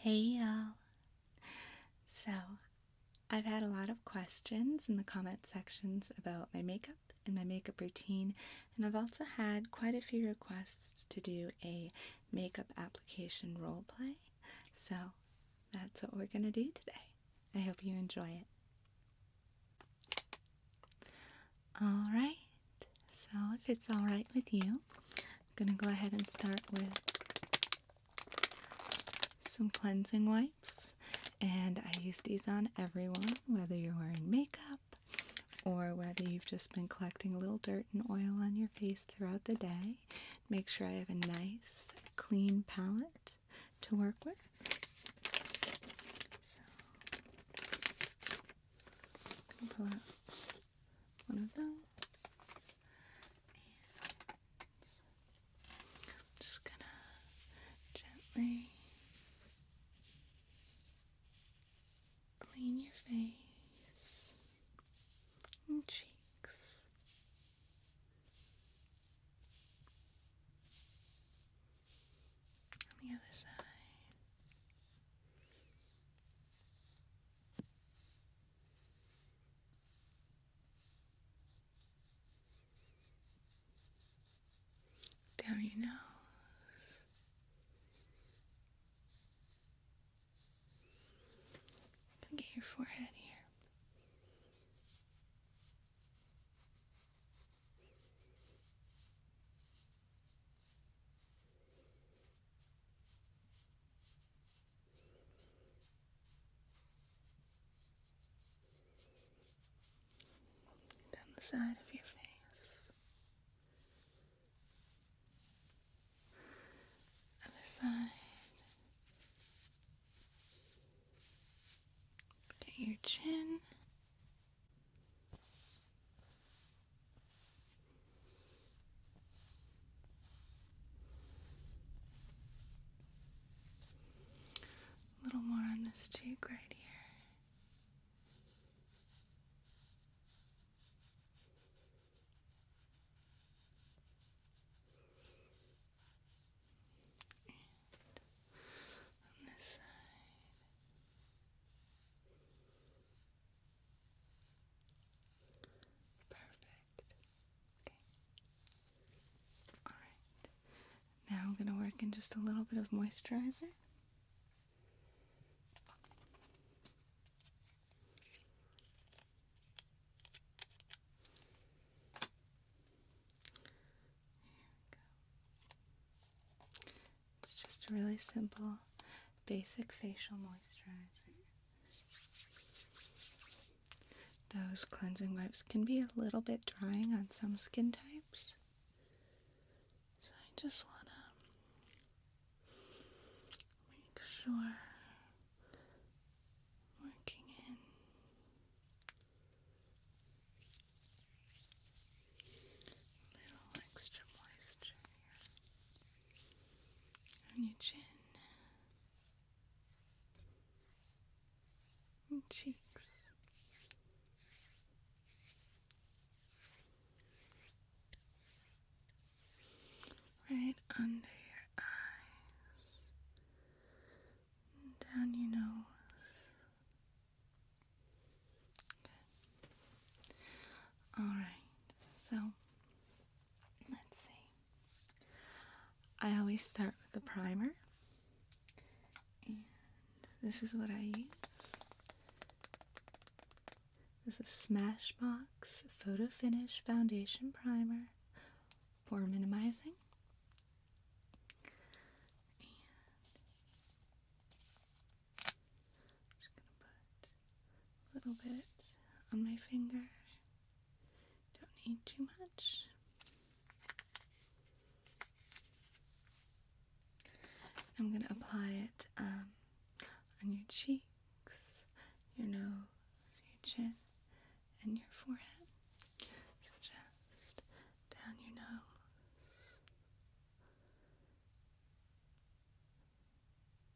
Hey y'all. So, I've had a lot of questions in the comment sections about my makeup and my makeup routine, and I've also had quite a few requests to do a makeup application role play. So, that's what we're going to do today. I hope you enjoy it. Alright, so if it's alright with you, I'm going to go ahead and start with some cleansing wipes. And I use these on everyone, whether you're wearing makeup or whether you've just been collecting a little dirt and oil on your face throughout the day. Make sure I have a nice, clean palette to work with. So, I'm going to pull out one of those. And I'm just going to gently clean your face and cheeks. On the other side. Down your nose. And get your forehead here. Down the side of your face. Other side. Get your chin. A little more on this cheek right here. And on this side. Perfect. Okay. Alright. Now I'm going to work in just a little bit of moisturizer. It's just a really simple, basic facial moisturizer. Those cleansing wipes can be a little bit drying on some skin types. So I just want to make sure working in a little extra moisture here on your chin and cheeks. Right under your eyes, and down your nose. Good. Alright, so let's see. I always start with a primer, and this is what I use. This is Smashbox Photo Finish Foundation Primer for minimizing. Just gonna put a little bit on my finger. Don't need too much. I'm gonna apply it on your cheeks, your nose, your chin, and your forehead. So just down your nose.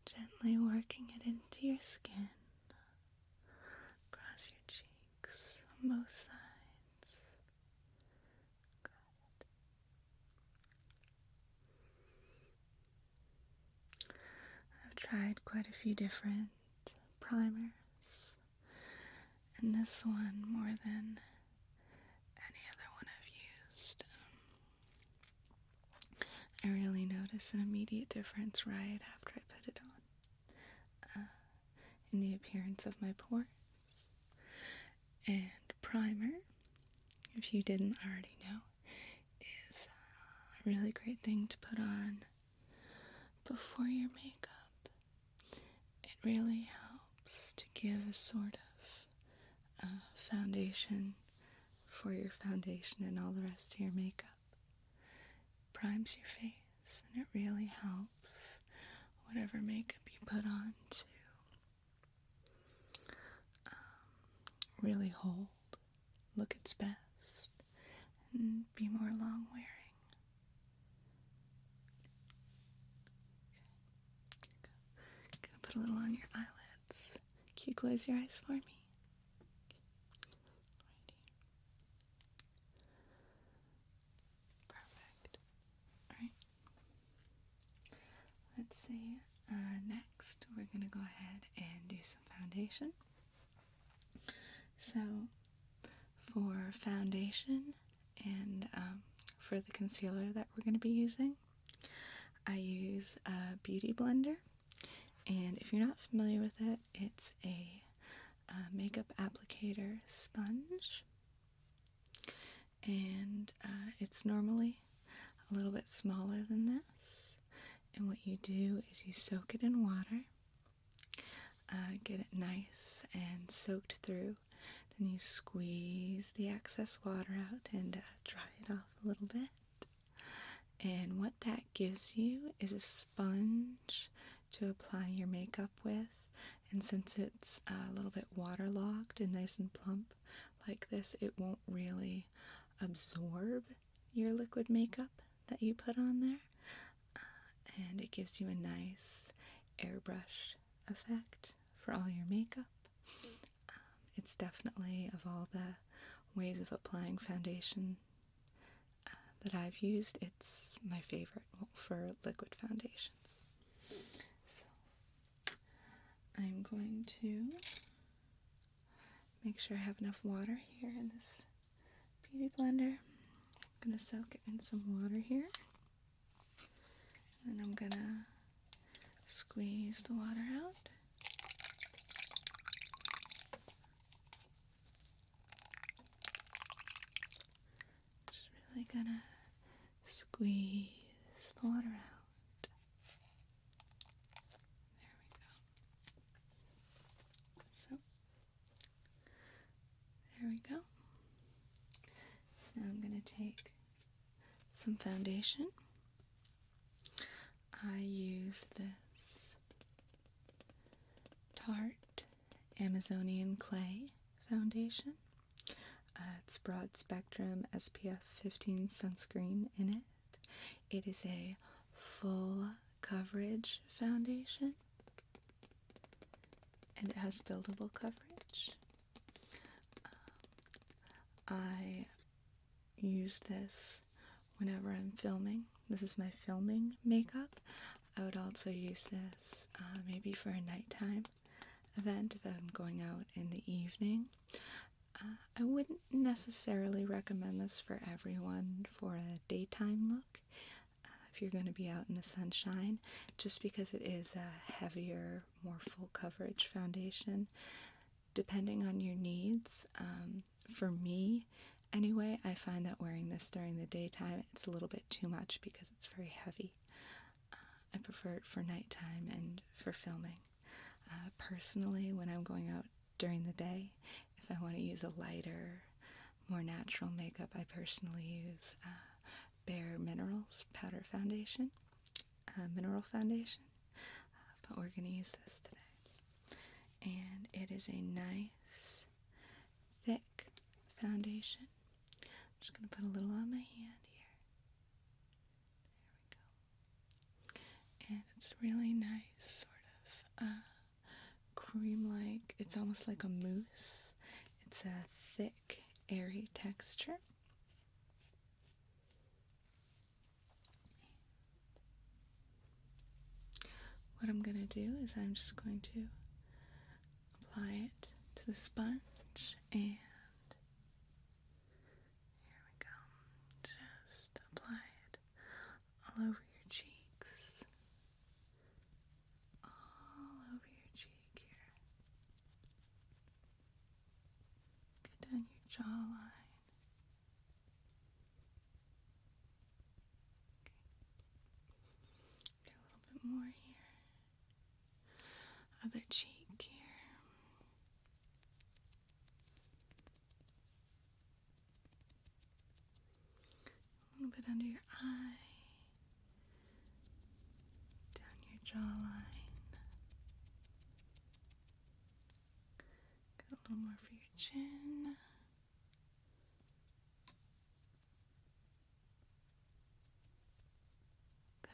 Gently working it into your skin, across your cheeks, on both sides. Good. I've tried quite a few different primers, and this one more than any other one I've used. I really notice an immediate difference right after I put it on in the appearance of my pores. And primer, if you didn't already know, is a really great thing to put on before your makeup. It really helps to give a sort of foundation for your foundation and all the rest of your makeup. Primes your face, and it really helps whatever makeup you put on to really hold, look its best, and be more long wearing. Gonna put a little on your eyelids. Can you close your eyes for me? Perfect. Alright. Let's see. Next, we're gonna go ahead and do some foundation. So, for foundation and for the concealer that we're going to be using, I use a beauty blender, and if you're not familiar with it, it's a makeup applicator sponge, and it's normally a little bit smaller than this, and what you do is you soak it in water, get it nice and soaked through. Then you squeeze the excess water out and dry it off a little bit. And what that gives you is a sponge to apply your makeup with. And since it's a little bit waterlogged and nice and plump like this, it won't really absorb your liquid makeup that you put on there. And it gives you a nice airbrush effect for all your makeup. It's definitely, of all the ways of applying foundation that I've used, it's my favorite for liquid foundations. So, I'm going to make sure I have enough water here in this beauty blender. I'm going to soak it in some water here. And then I'm going to squeeze the water out. Really gonna squeeze the water out. There we go. So, there we go. Now I'm gonna take some foundation. I use this Tarte Amazonian Clay foundation. It's broad spectrum SPF 15 sunscreen in it. It is a full coverage foundation, and it has buildable coverage. I use this whenever I'm filming. This is my filming makeup. I would also use this maybe for a nighttime event if I'm going out in the evening. I wouldn't necessarily recommend this for everyone for a daytime look, if you're going to be out in the sunshine, just because it is a heavier, more full coverage foundation, depending on your needs. For me, anyway, I find that wearing this during the daytime, it's a little bit too much because it's very heavy. I prefer it for nighttime and for filming. Personally, when I'm going out during the day, if I want to use a lighter, more natural makeup, I personally use Bare Minerals Powder Foundation, Mineral Foundation, but we're going to use this today. And it is a nice, thick foundation. I'm just going to put a little on my hand here. There we go. And it's really nice, sort of cream-like. It's almost like a mousse. It's a thick, airy texture. what I'm going to do is I'm just going to apply it to the sponge, and here we go. Just apply it all over your cheeks, all over your cheek here. Get down your jawline. Okay. Get a little bit more here. Other cheek here. A little bit under your eye, down your jawline. Get a little more for your chin. Good.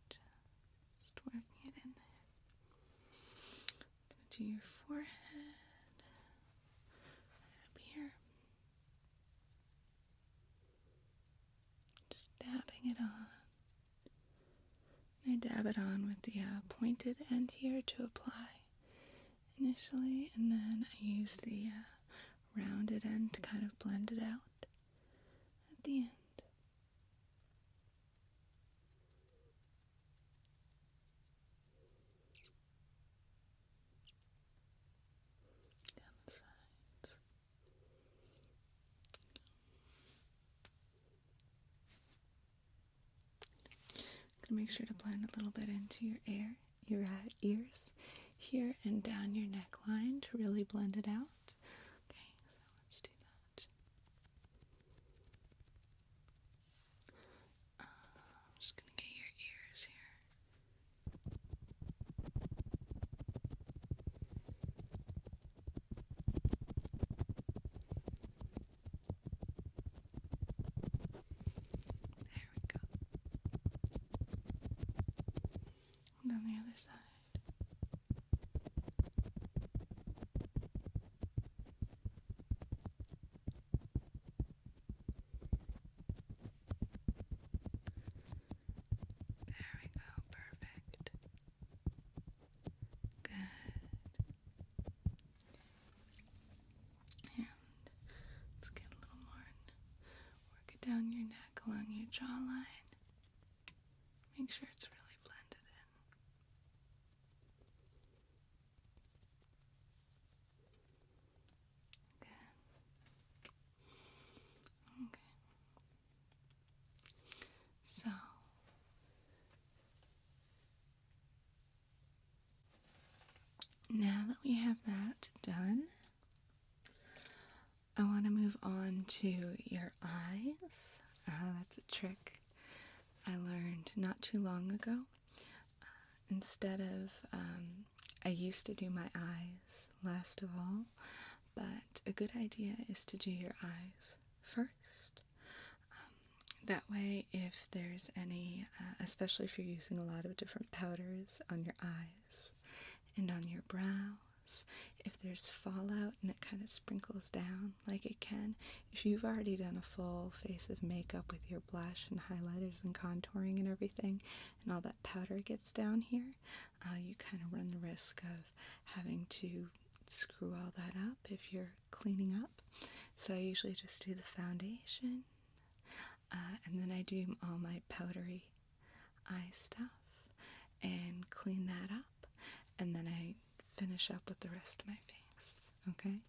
Just working it in there. Gonna do your forehead, right up here. Just dabbing it on. I dab it on with the pointed end here to apply initially, and then I use the rounded end to kind of blend it out at the end. Down the sides. Gonna make sure to blend a little bit into your ears here and down your neckline to really blend it out. Okay, so let's do that. I'm just gonna get your ears here. There we go. And on the other side. There we go, perfect. Good. And let's get a little more and work it down your neck along your jawline. Make sure it's really blended in. Good. Okay. So, now that we have that done, I want to move on to your eyes. That's a trick I learned not too long ago. Instead of, I used to do my eyes last of all, but a good idea is to do your eyes first. That way, if there's any, especially if you're using a lot of different powders on your eyes and on your brows, if there's fallout and it kind of sprinkles down like it can, if you've already done a full face of makeup with your blush and highlighters and contouring and everything, and all that powder gets down here, you kind of run the risk of having to screw all that up if you're cleaning up. So I usually just do the foundation, and then I do all my powdery eye stuff and clean that up, and then I finish up with the rest of my face. Okay,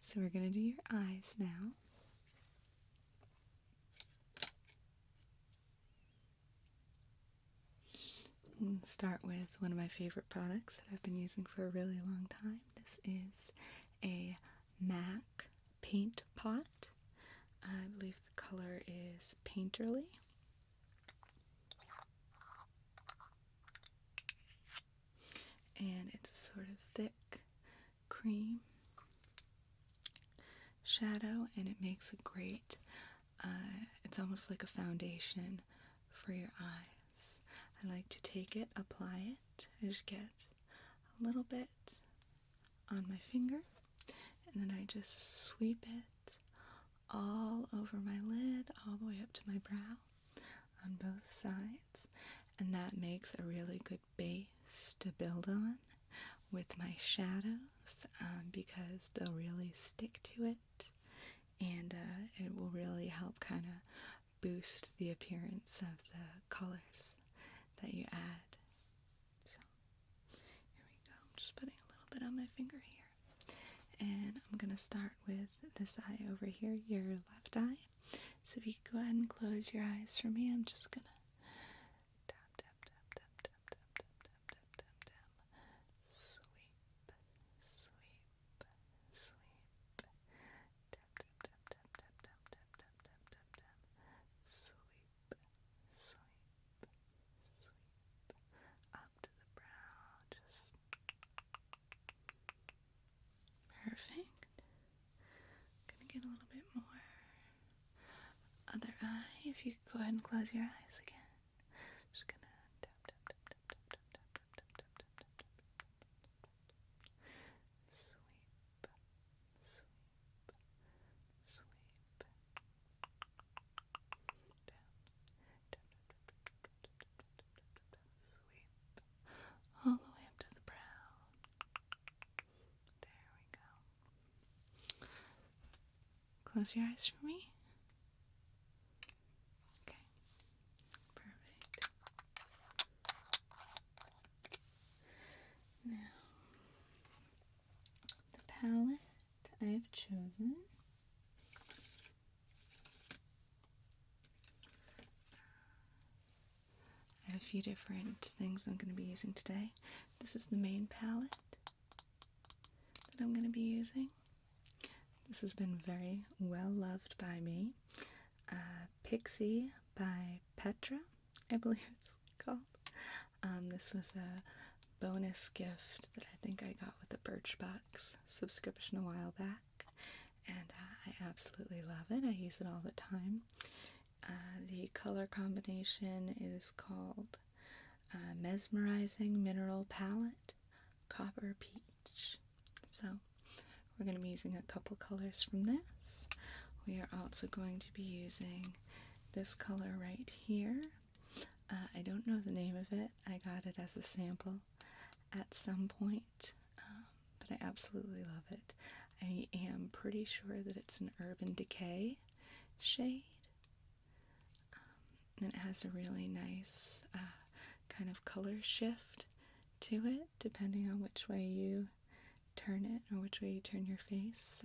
so we're gonna do your eyes now. We'll start with one of my favorite products that I've been using for a really long time. This is a MAC paint pot. I believe the color is Painterly. And it's a sort of thick cream shadow, and it makes a great, it's almost like a foundation for your eyes. I like to take it, apply it, I just get a little bit on my finger, and then I just sweep it all over my lid, all the way up to my brow on both sides, and that makes a really good base to build on with my shadows, because they'll really stick to it, and it will really help kind of boost the appearance of the colors that you add. So here we go. I'm just putting a little bit on my finger here, and I'm going to start with this eye over here, your left eye. So if you could go ahead and close your eyes for me, I'm just going to tap, tap, tap, tap, tap, tap, tap, tap, tap, tap, tap. Sweep, sweep, sweep. Tap, tap, tap, tap, tap, tap, tap, tap, tap, tap, tap. Sweep, sweep, sweep. Up to the brow, just perfect. Gonna get a little bit more. Other eye, if you could go ahead and close your eyes again. Just gonna tap, tap, tap, tap, tap, tap, tap, tap, tap, tap, tap, tap, tap. Sweep, sweep, sweep. Sweep all the way up to the brow. There we go. Close your eyes for me. Okay, perfect. Now, the palette I have chosen I have a few different things I'm going to be using today. This is the main palette that I'm going to be using. This has been very well loved by me. Pixie by Petra, I believe it's called. This was a bonus gift that I think I got with the Birchbox subscription a while back, and I absolutely love it. I use it all the time. The color combination is called Mesmerizing Mineral Palette Copper Peach. So we're going to be using a couple colors from this. We are also going to be using this color right here. I don't know the name of it. I got it as a sample at some point, but I absolutely love it. I am pretty sure that it's an Urban Decay shade. And it has a really nice kind of color shift to it, depending on which way you turn it or which way you turn your face.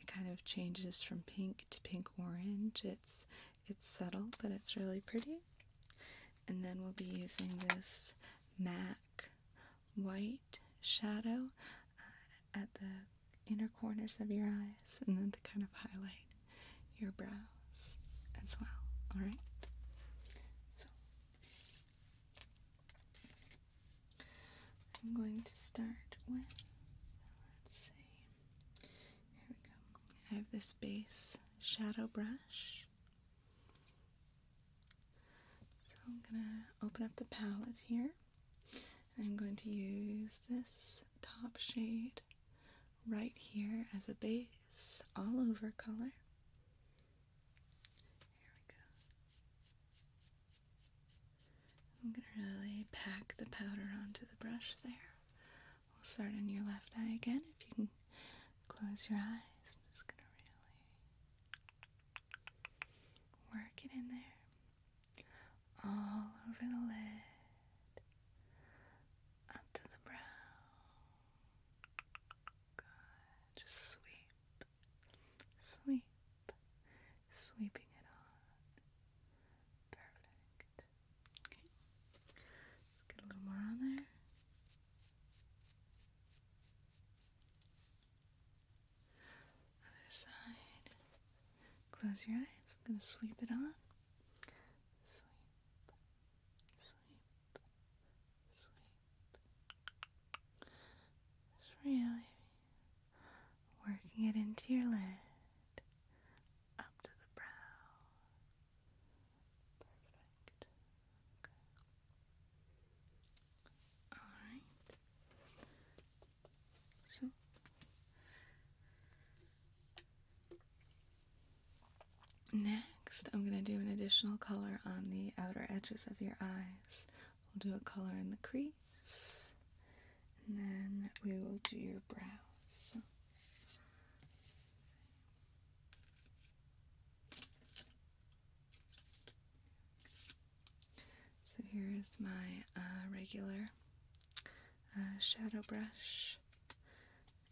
It kind of changes from pink to pink orange. It's subtle, but it's really pretty. And then we'll be using this MAC white shadow at the inner corners of your eyes, and then to kind of highlight your brows as well. Alright? So I'm going to start with, let's see, here we go. I have this base shadow brush. So I'm going to open up the palette here. I'm going to use this top shade right here as a base all over color. Here we go. I'm going to really pack the powder onto the brush there. We'll start on your left eye again. If you can close your eyes, I'm just going to really work it in there. All over the lid. Up to the brow. Good. Just sweep. Sweep. Sweeping it on. Perfect. Okay. Let's get a little more on there. Other side. Close your eyes. I'm going to sweep it on. Sweep. Sweep. Sweep. Just really working it into your lid. Up to the brow. Perfect. Okay. Alright. So next Next, I'm going to do an additional color on the outer edges of your eyes. We'll do a color in the crease, and then we will do your brows. So here's my regular shadow brush,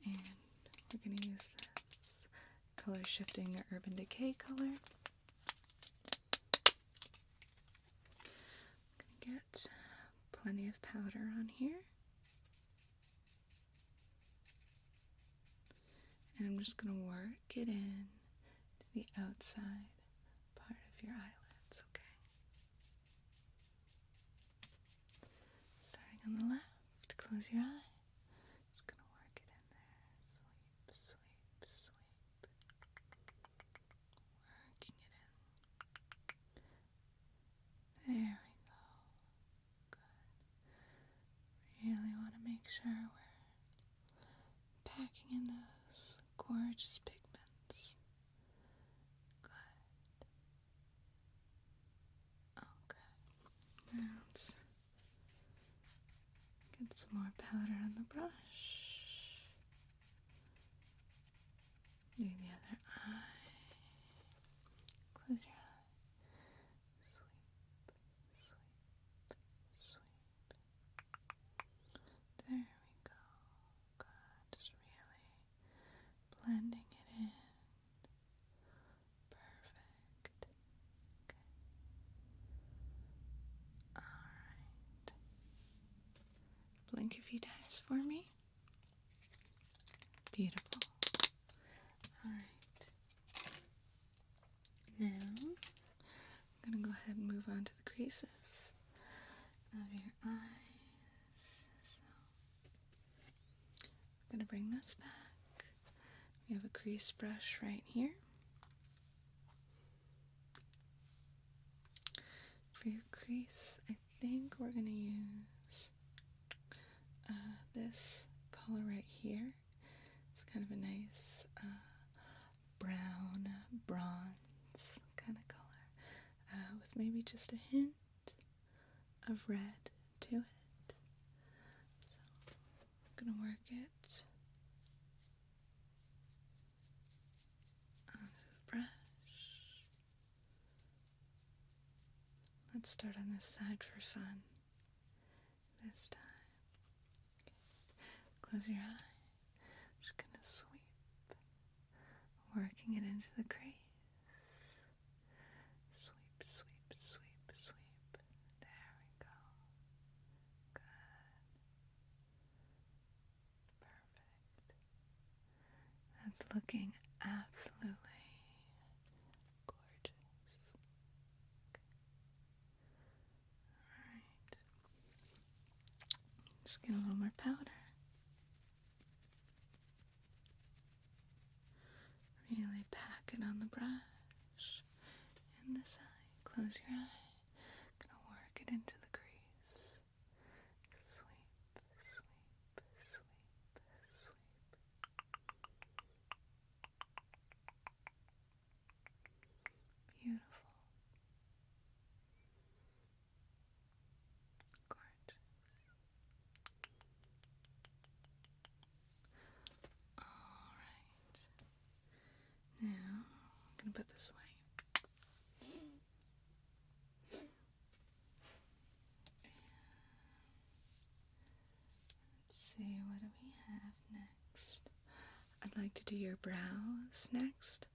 and we're going to use this color shifting Urban Decay color. Get plenty of powder on here, and I'm just going to work it in to the outside part of your eyelids, okay? Starting on the left, close your eye. Just going to work it in there. Sweep, sweep, sweep. Working it in. There we go. Good. Really want to make sure we're packing in those gorgeous pigments. Good. Okay. Now let's get some more powder on the brush. Do the other eye. Close your eye. Sweep, sweep, sweep. There we go. Good. Just really blending it in. Perfect. Okay. Alright. Blink a few times for me. Beautiful. Alright. Now, I'm going to go ahead and move on to the creases of your eyes. So, I'm going to bring this back. We have a crease brush right here. For your crease, I think we're going to use this color right here. It's kind of a nice brown, bronze kind of color, with maybe just a hint of red to it. So I'm going to work it onto the brush. Let's start on this side for fun this time. Close your eye. I'm just going to sweep, working it into the crease. Sweep, sweep, sweep, sweep. There we go. Good. Perfect. That's looking absolutely gorgeous. Okay. Alright. Just get a little more powder. Really pack it on the brush. And this eye. Close your eye. Gonna work it into the crease. Sweep, sweep, sweep, sweep. Beautiful. Gorgeous. Alright. Now, I'm going to put this away. Let's see, what do we have next? I'd like to do your brows next,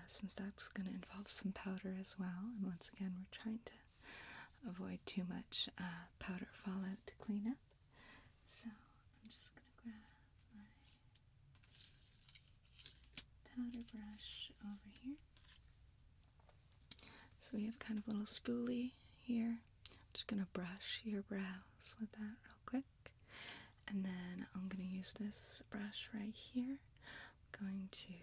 since that's going to involve some powder as well. And once again, we're trying to avoid too much powder fallout to clean up. So I'm just going to grab my powder brush over here. So we have kind of a little spoolie here. I'm just going to brush your brows with that real quick. And then I'm going to use this brush right here. I'm going to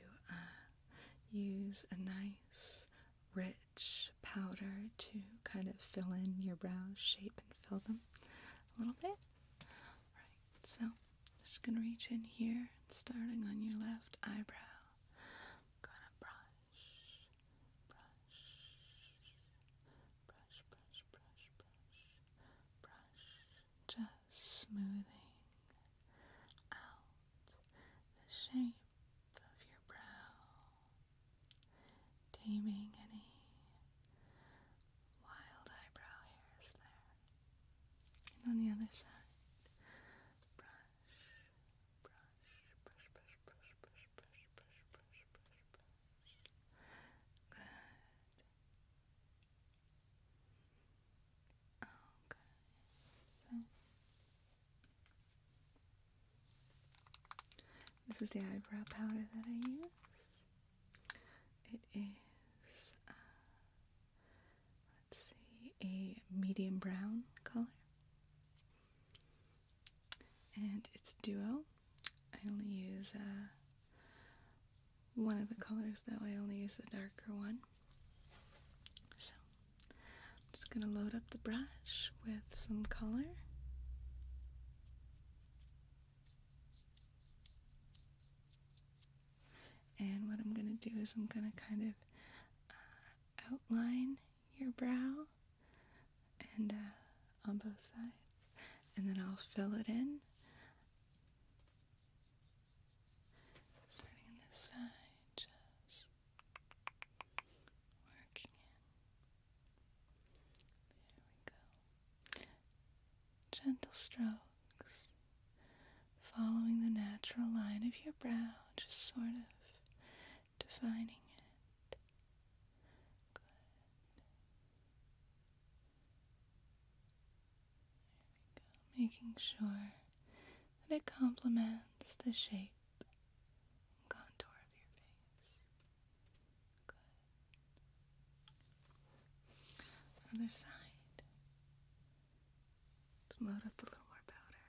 use a nice rich powder to kind of fill in your brows, shape and fill them a little bit. Right, so just going to reach in here, starting on your left eyebrow. I'm going to brush, brush, this is the eyebrow powder that I use. It is, let's see, a medium brown color. And it's a duo. I only use one of the colors though. I only use the darker one. So I'm just going to load up the brush with some color. And what I'm going to do is I'm going to kind of outline your brow and on both sides. And then I'll fill it in. Starting on this side, just working in. There we go. Gentle strokes, following the natural line of your brow, just sort of defining it. Good. There we go. Making sure that it complements the shape and contour of your face. Good. Other side. Let's load up a little more powder.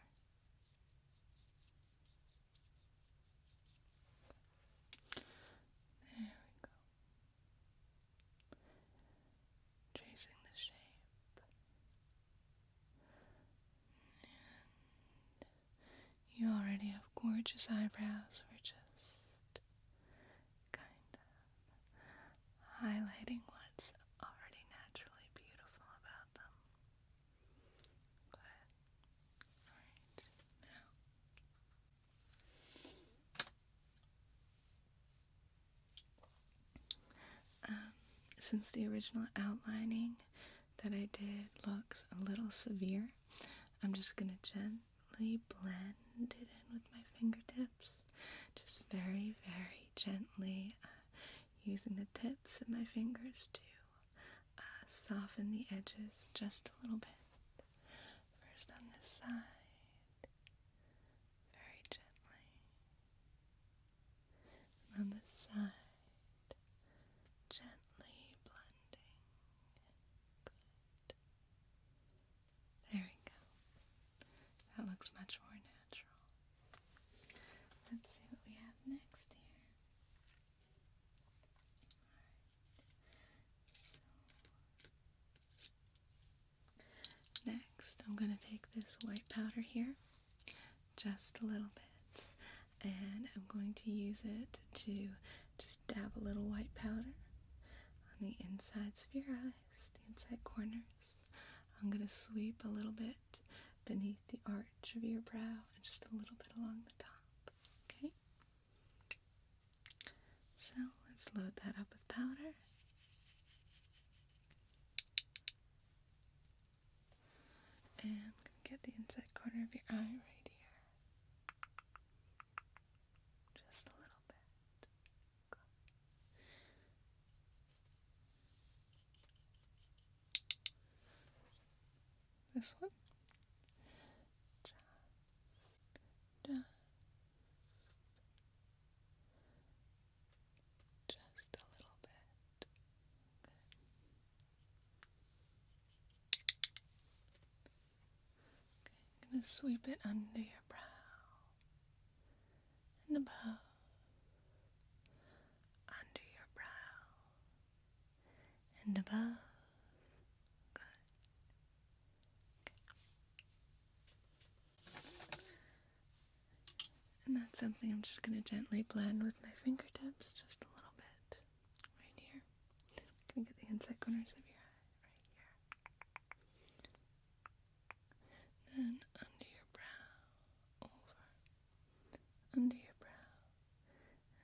There we go. Tracing the shape. And you already have gorgeous eyebrows. We're just kind of highlighting what's already naturally beautiful about them. Good. Alright, now. Since the original outlining that I did looks a little severe, I'm just going to gently blend it in with my fingertips. Just very, very gently using the tips of my fingers to soften the edges just a little bit. First on this side, very gently. And on this side, gently blending. Good. There we go. That looks much more natural. Let's see what we have next here. Next, I'm going to take this white powder here, just a little bit, and I'm going to use it to just dab a little white powder on the insides of your eyes, the inside corners. I'm going to sweep a little bit beneath the arch of your brow and just a little bit along the top, okay? So let's load that up with powder. And I'm going to get the inside corner of your eye right here. Just a little bit. Good. This one. Just a little bit. Good. Okay, I'm going to sweep it under your brow and above, under your brow and above. Good. Okay. And that's something I'm just going to gently blend with my fingertips, just a little bit, right here. I'm going to get the inside corners of your eye, right here. Then under your brow, over, under your brow,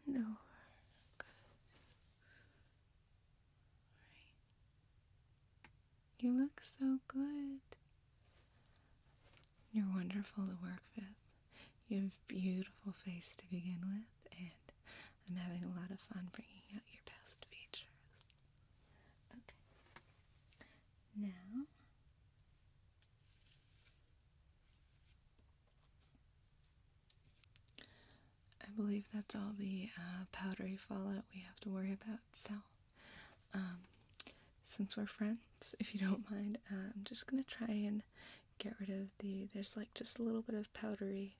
and over. Good. Right. You look so good. You're wonderful to work with. You have a beautiful face to begin with, and I'm having a lot of fun bringing out your best features. Okay. Now, I believe believe that's all the powdery fallout we have to worry about. So, since we're friends, if you don't mind, I'm just gonna try and get rid of there's like just a little bit of powdery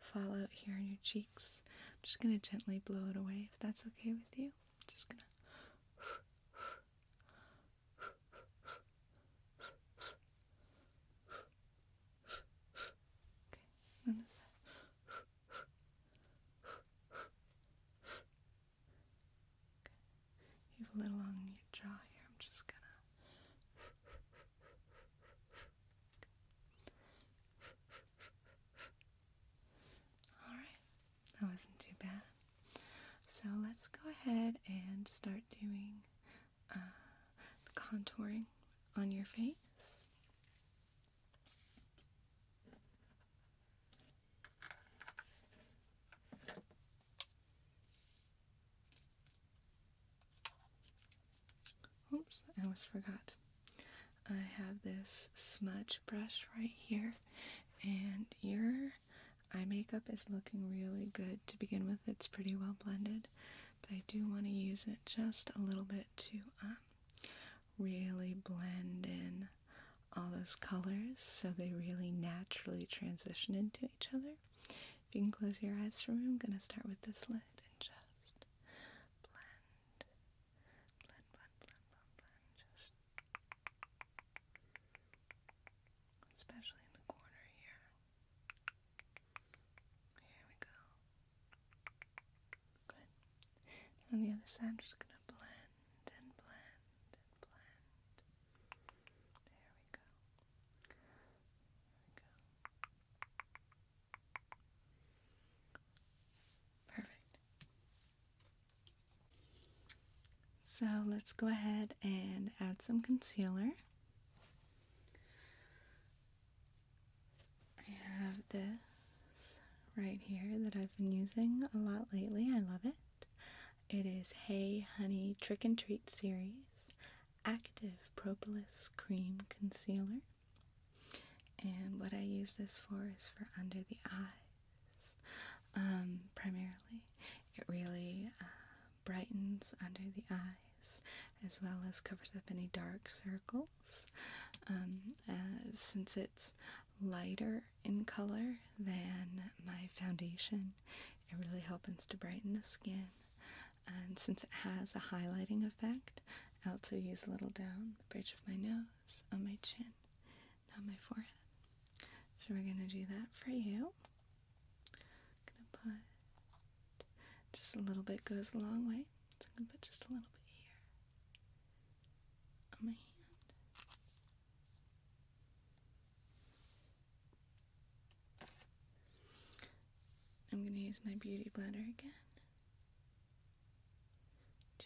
fallout here on your cheeks. I'm just gonna gently blow it away if that's okay with you. Just gonna. Okay, on this side. You have a little on your jaw here. I'm just gonna. Alright, that wasn't too bad. So let's go ahead and start doing the contouring on your face. Oops, I almost forgot. I have this smudge brush right here, and your eye makeup is looking really good to begin with. It's pretty well blended, but I do want to use it just a little bit to really blend in all those colors so they really naturally transition into each other. If you can close your eyes for me, I'm going to start with this lid and just blend, just especially in the corner here. Here we go. Good. On the other side, I'm just going to blend and blend and blend. There we go. Perfect. So let's go ahead and add some concealer. I have this right here that I've been using a lot lately. I love it. It is Hey Honey Trick and Treat Series Active Propolis Cream Concealer. And what I use this for is for under the eyes. Primarily, it really brightens under the eyes as well as covers up any dark circles. Since it's lighter in color than my foundation, it really helps to brighten the skin. And since it has a highlighting effect, I also use a little down the bridge of my nose, on my chin, and on my forehead. So we're going to do that for you. I'm going to put just a little bit, goes a long way. So I'm going to put just a little bit here on my hand. I'm going to use my beauty blender again to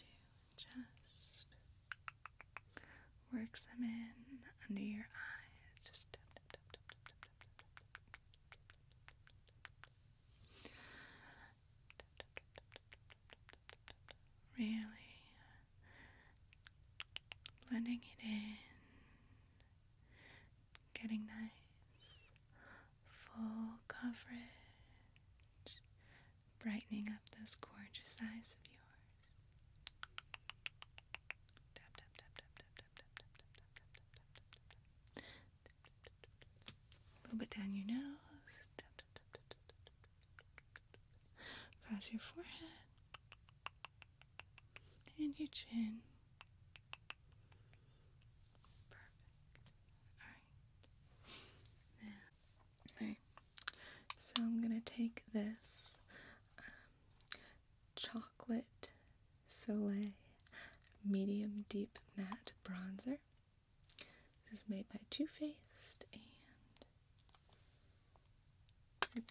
just work some in under your eyes. Just tap, tap, tap, tap, tap, tap, tap. Really blending it in, getting nice full coverage, brightening up those gorgeous eyes of yours. Tap, tap, tap, tap, tap, tap, tap, tap, tap, tap, tap, tap. A little bit down your nose. Tap, tap, tap, tap, tap, tap, tap. Across your forehead and your chin. Alright, so I'm going to take this Chocolate Soleil Medium Deep Matte Bronzer. This is made by Too Faced, and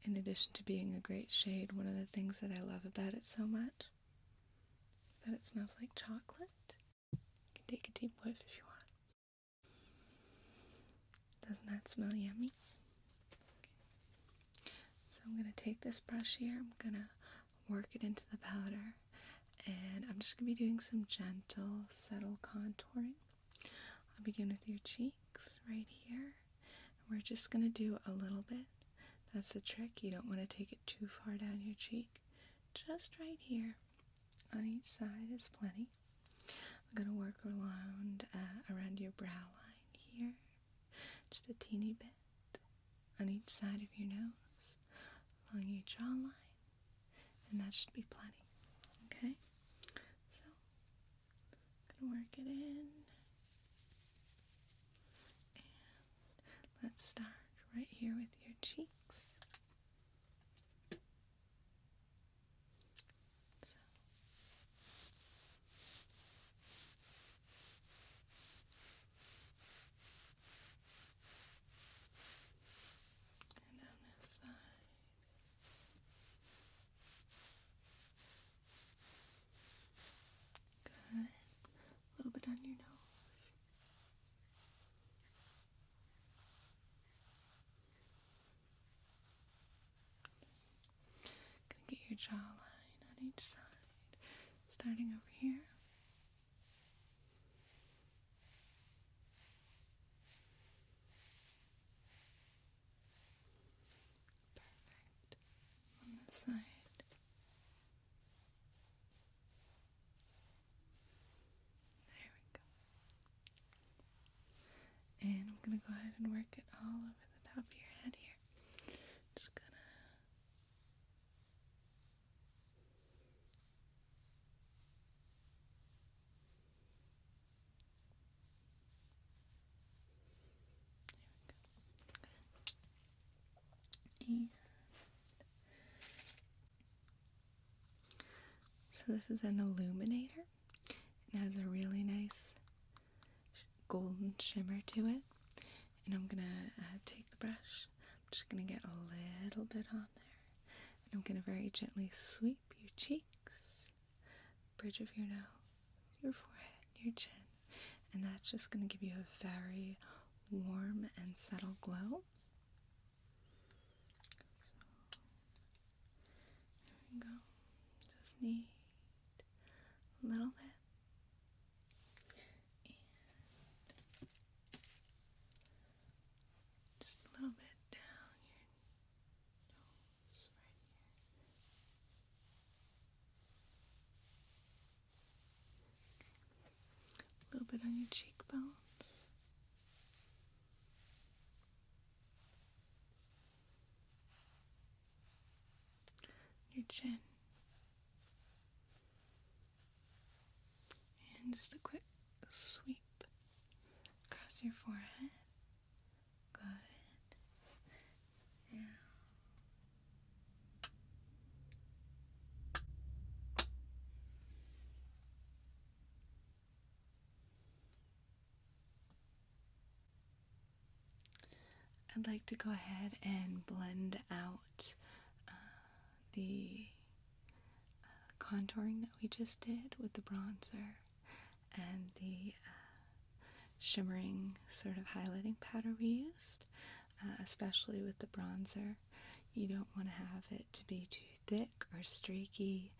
in addition to being a great shade, one of the things that I love about it so much is that it smells like chocolate. You can take a deep whiff if you want. Doesn't that smell yummy? Okay. So I'm going to take this brush here, I'm going to work it into the powder, and I'm just going to be doing some gentle, subtle contouring. I'll begin with your cheeks right here. We're just going to do a little bit. That's the trick. You don't want to take it too far down your cheek. Just right here on each side is plenty. I'm going to work around your brow line here. Just a teeny bit on each side of your nose, along your jawline, and that should be plenty. Okay? So, I'm going to work it in. And let's start right here with your cheeks. And on this side. Good. A little bit on your nose. Gonna get your jawline on each side. Starting over here. Perfect. On this side. There we go. And I'm going to go ahead and work it all over the top of your head here. Just gonna and so this is an illuminator. It has a really nice golden shimmer to it. And I'm gonna take the brush. I'm just gonna get a little bit on there. And I'm gonna very gently sweep your cheeks, bridge of your nose, your forehead, your chin. And that's just gonna give you a very warm and subtle glow. So, there we go. Just need a little bit. Just a little bit down your nose right here. A little bit on your cheekbones. Your chin. And just a quick sweep across your forehead. Good. Yeah. I'd like to go ahead and blend out the contouring that we just did with the bronzer and the shimmering sort of highlighting powder we used, especially with the bronzer. You don't want to have it to be too thick or streaky.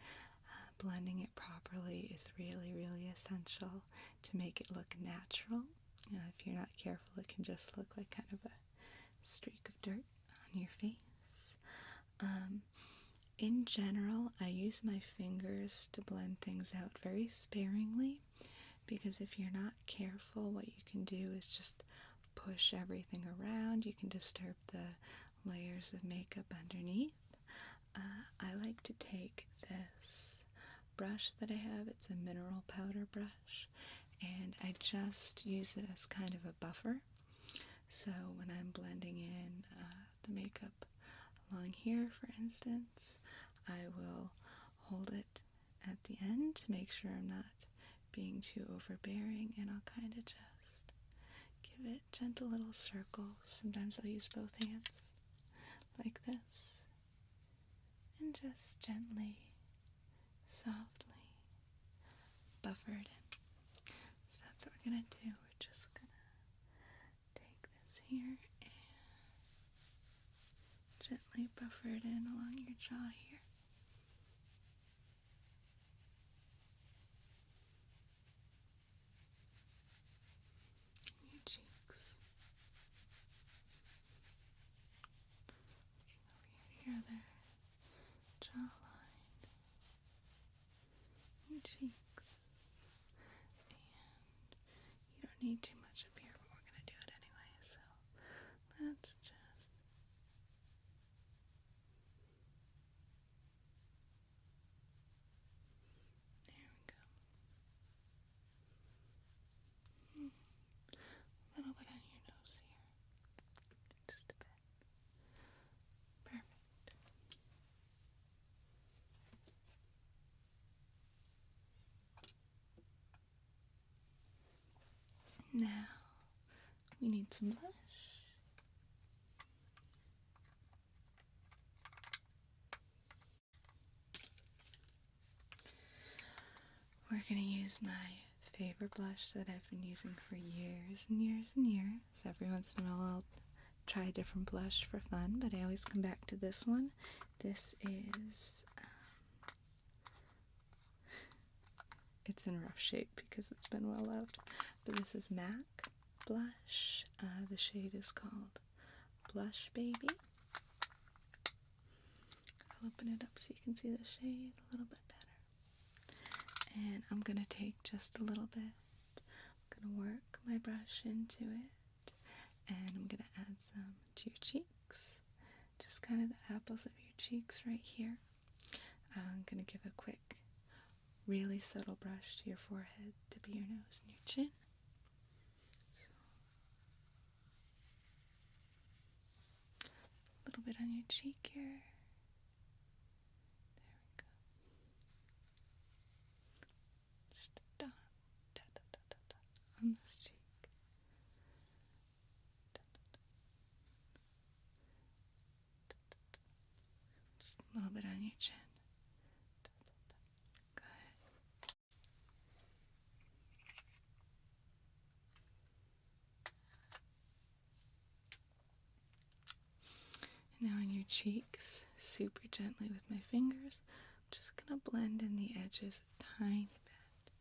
Blending it properly is really, really essential to make it look natural. If you're not careful, it can just look like kind of a streak of dirt on your face. In general, I use my fingers to blend things out very sparingly, because if you're not careful, what you can do is just push everything around. You can disturb the layers of makeup underneath. I like to take this brush that I have. It's a mineral powder brush, and I just use it as kind of a buffer. So when I'm blending in the makeup along here, for instance, I will hold it at the end to make sure I'm not being too overbearing, and I'll kind of just give it gentle little circles. Sometimes I'll use both hands like this, and just gently, softly buffer it in. So that's what we're going to do. We're just going to take this here and gently buffer it in along your jaw here. Your cheeks. other jawline, your cheeks, and you don't need too much up here, but we're going to do it anyway, so let's just there we go. A little bit on your nose here. Just a bit. Perfect. Now, we need some blush. We're going to use my favorite blush that I've been using for years and years and years. Every once in a while I'll try a different blush for fun, but I always come back to this one. This is, it's in rough shape because it's been well loved, but this is MAC blush. The shade is called Blush Baby. I'll open it up so you can see the shade a little bit better. And I'm going to take just a little bit. I'm going to work my brush into it, and I'm going to add some to your cheeks, just kind of the apples of your cheeks right here. I'm going to give a quick, really subtle brush to your forehead to be your nose and your chin. So, a little bit on your cheek here. There we go. Just a dot, dot, dot, dot, dot, dot on this cheek. Dot, dot, dot. Dot, dot, dot. Just a little bit on your chin. Dot, dot, dot. Good. Now on your cheeks, super gently with my fingers, I'm just going to blend in the edges a tiny bit,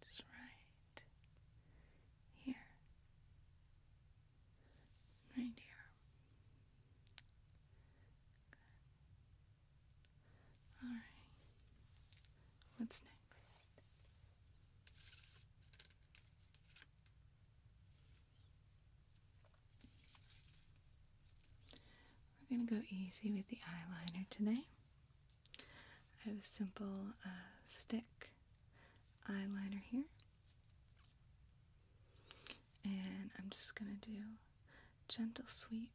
just right here, right here. Good. Alright, what's next? We're going to go easy with the eyeliner today. I have a simple stick eyeliner here, and I'm just going to do a gentle sweep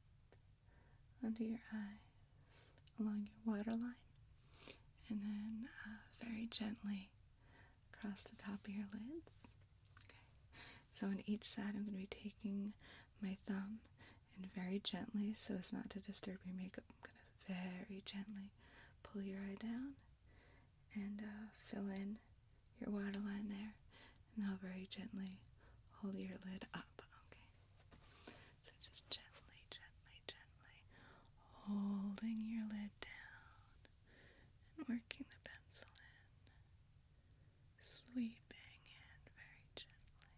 under your eyes along your waterline, and then very gently across the top of your lids. Okay. So on each side I'm going to be taking my thumb and very gently, so as not to disturb your makeup, I'm going to very gently pull your eye down and fill in your waterline there, and now very gently hold your lid up. Okay, so just gently, gently, gently holding your lid down and working the pencil in, sweeping in very gently.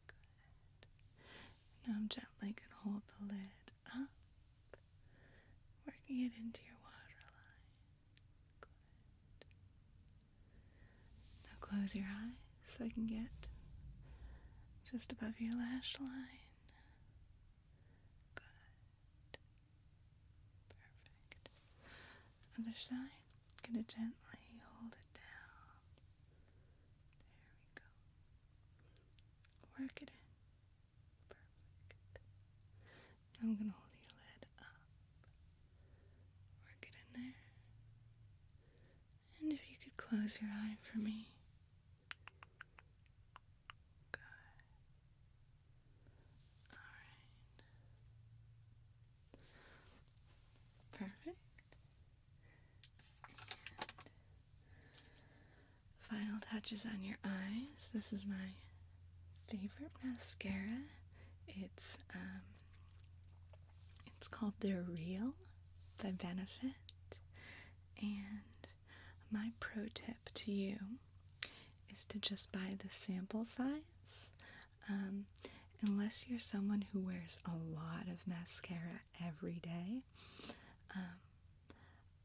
Good. Now I'm gently going to hold the lid up, working it into your waterline. Good. Now close your eyes so I can get just above your lash line. Good. Perfect. Other side. Gonna gently hold it down. There we go. Work it in. Perfect. Now I'm gonna hold your lid up. Work it in there. And if you could close your eye for me. Perfect. And final touches on your eyes. This is my favorite mascara. It's called They're Real by Benefit. And my pro tip to you is to just buy the sample size. Unless you're someone who wears a lot of mascara every day,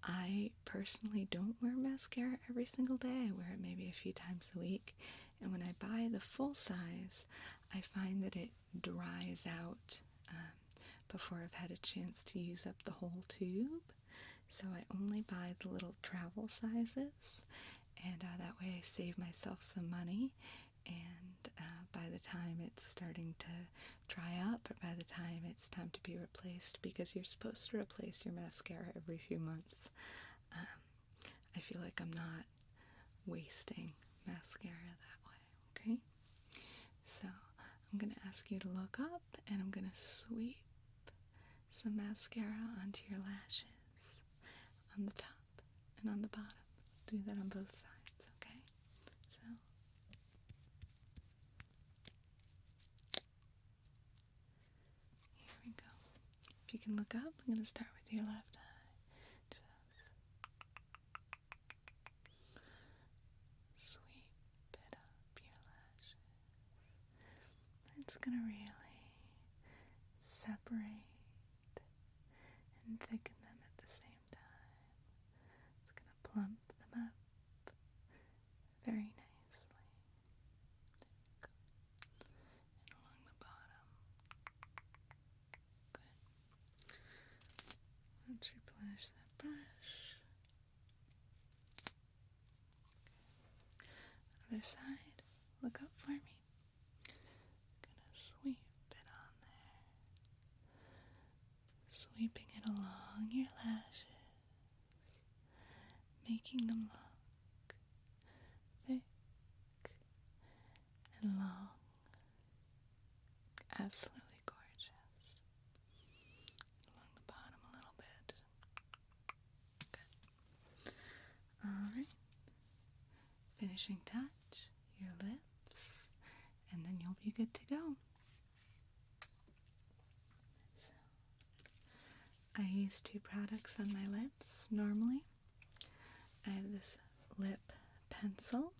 I personally don't wear mascara every single day. I wear it maybe a few times a week. And when I buy the full size, I find that it dries out before I've had a chance to use up the whole tube. So I only buy the little travel sizes, and that way I save myself some money. And by the time it's starting to dry up, or by the time it's time to be replaced, because you're supposed to replace your mascara every few months, I feel like I'm not wasting mascara that way, okay? So I'm going to ask you to look up, and I'm going to sweep some mascara onto your lashes on the top and on the bottom. Do that on both sides, okay? So here we go. If you can look up, I'm going to start with your left eye. Just sweep it up your lashes. It's going to really separate and thicken them at the same time. It's going to plump them up very nicely. There we go. And along the bottom. Good. Let's replenish that brush. Okay. Other side. Look up for me. Gonna sweep it on there. Sweeping it along your lashes, making them look thick and long. Absolutely gorgeous. Along the bottom a little bit. Good. Alright. Finishing touch, your lips, and then you'll be good to go. I use 2 products on my lips normally. I have this lip pencil.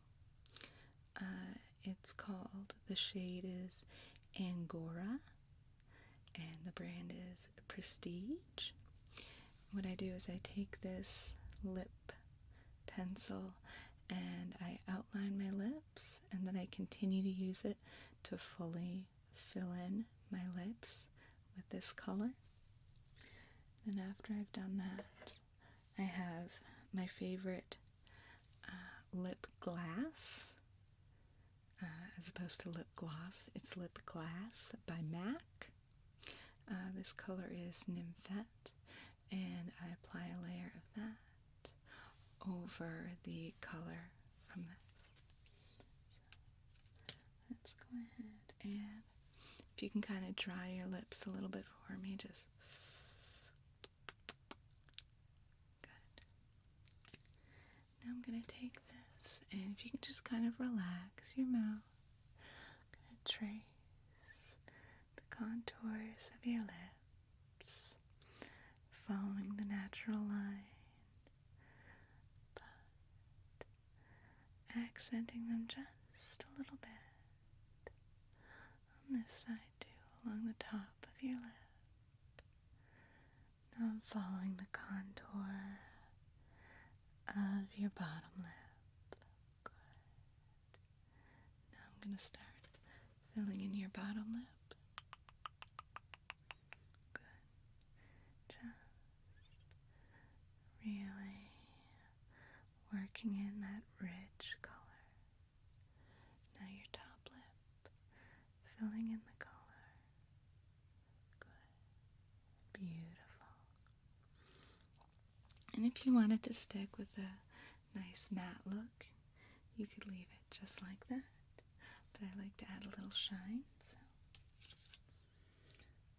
It's called, the shade is Angora, and the brand is Prestige. What I do is I take this lip pencil and I outline my lips, and then I continue to use it to fully fill in my lips with this color. And after I've done that, I have my favorite lip glass, as opposed to lip gloss. It's Lip Glass by MAC. This color is Nymphette, and I apply a layer of that over the color from this. So let's go ahead, and if you can kind of dry your lips a little bit for me, just good. Now I'm going to take this, and if you can just kind of relax your mouth, I'm going to trace the contours of your lips, following the natural line, but accenting them just a little bit on this side too, along the top of your lip. Now I'm following the contour of your bottom lip. Good. Now I'm going to start filling in your bottom lip. Good. Just really working in that rich color. Now your top lip, filling in the color. Good. Beautiful. And if you wanted to stick with a nice matte look, you could leave it just like that. But I like to add a little shine, so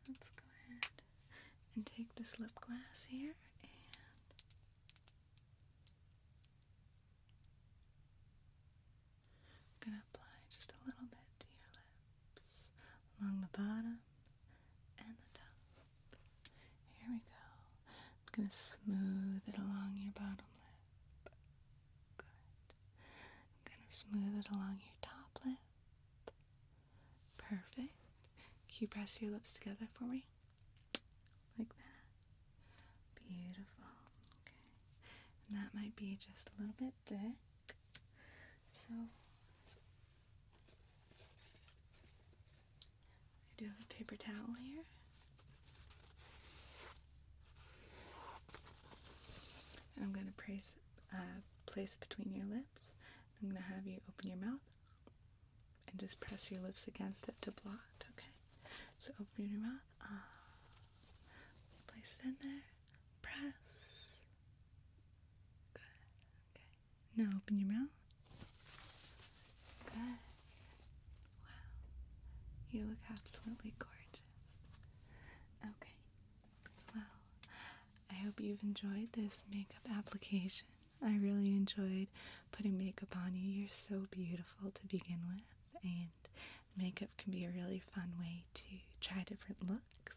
let's go ahead and take this lip glass here, and I'm going to apply just a little bit to your lips, along the bottom and the top. Here we go. I'm going to smooth it along your bottom lip. Good. I'm going to smooth it along your top lip. Perfect. Can you press your lips together for me? Like that. Beautiful. Okay. That might be just a little bit thick. So I do have a paper towel here. And I'm going to place it between your lips. I'm going to have you open your mouth and just press your lips against it to blot, okay? So open your mouth. Place it in there. Press. Good. Okay. Now open your mouth. Good. Wow. You look absolutely gorgeous. Okay. Well, I hope you've enjoyed this makeup application. I really enjoyed putting makeup on you. You're so beautiful to begin with, and makeup can be a really fun way to try different looks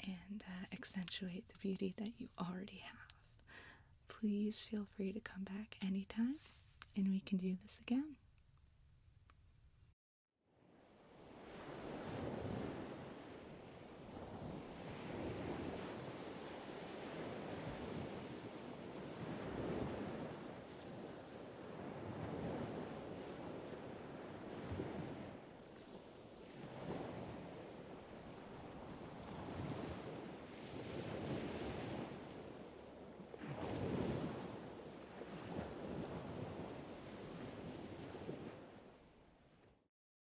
and accentuate the beauty that you already have. Please feel free to come back anytime, and we can do this again.